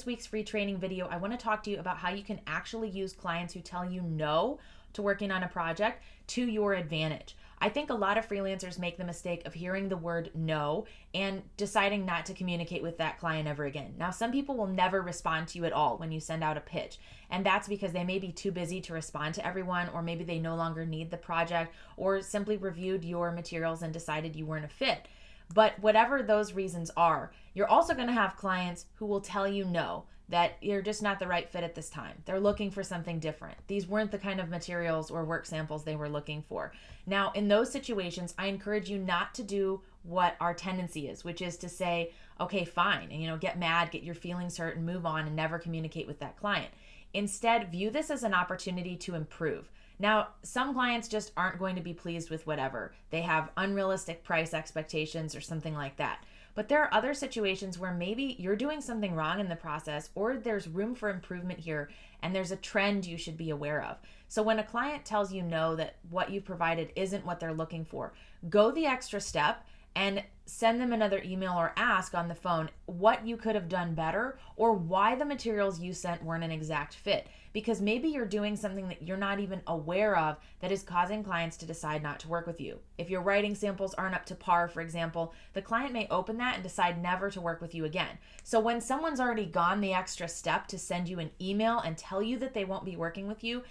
this week's free training video, I want to talk to you about how you can actually use clients who tell you no to working on a project to your advantage. I think a lot of freelancers make the mistake of hearing the word no and deciding not to communicate with that client ever again. Now, some people will never respond to you at all when you send out a pitch, and that's because they may be too busy to respond to everyone, or maybe they no longer need the project, or simply reviewed your materials and decided you weren't a fit. But whatever those reasons are, you're also going to have clients who will tell you no, that you're just not the right fit at this time. They're looking for something different. These weren't the kind of materials or work samples they were looking for. Now, in those situations, I encourage you not to do what our tendency is, which is to say, okay, fine, and get mad, get your feelings hurt, and move on and never communicate with that client. Instead, view this as an opportunity to improve. Now, some clients just aren't going to be pleased with whatever. They have unrealistic price expectations or something like that. But there are other situations where maybe you're doing something wrong in the process, or there's room for improvement here, and there's a trend you should be aware of. So when a client tells you no, that what you've provided isn't what they're looking for, go the extra step and send them another email or ask on the phone what you could have done better, or why the materials you sent weren't an exact fit. Because maybe you're doing something that you're not even aware of that is causing clients to decide not to work with you. If your writing samples aren't up to par, for example, the client may open that and decide never to work with you again. So when someone's already gone the extra step to send you an email and tell you that they won't be working with you,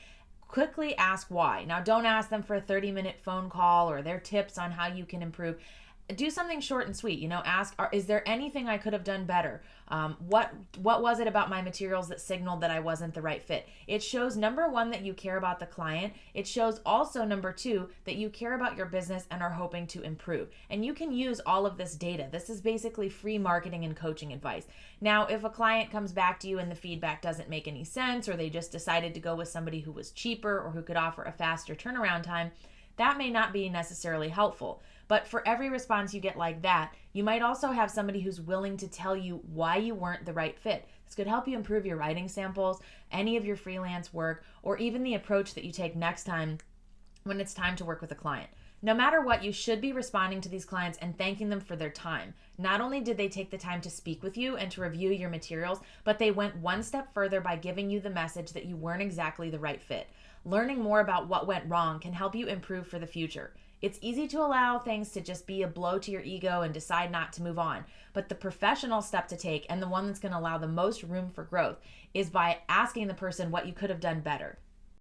quickly ask why. Now, don't ask them for a 30-minute phone call or their tips on how you can improve. Do something short and sweet. Ask, is there anything I could have done better? What was it about my materials that signaled that I wasn't the right fit? It shows, number one, that you care about the client. It shows also, number two, that you care about your business and are hoping to improve. And you can use all of this data. This is basically free marketing and coaching advice. Now, if a client comes back to you and the feedback doesn't make any sense, or they just decided to go with somebody who was cheaper or who could offer a faster turnaround time, that may not be necessarily helpful. But for every response you get like that, you might also have somebody who's willing to tell you why you weren't the right fit. This could help you improve your writing samples, any of your freelance work, or even the approach that you take next time when it's time to work with a client. No matter what, you should be responding to these clients and thanking them for their time. Not only did they take the time to speak with you and to review your materials, but they went one step further by giving you the message that you weren't exactly the right fit. Learning more about what went wrong can help you improve for the future. It's easy to allow things to just be a blow to your ego and decide not to move on. But the professional step to take, and the one that's going to allow the most room for growth, is by asking the person what you could have done better.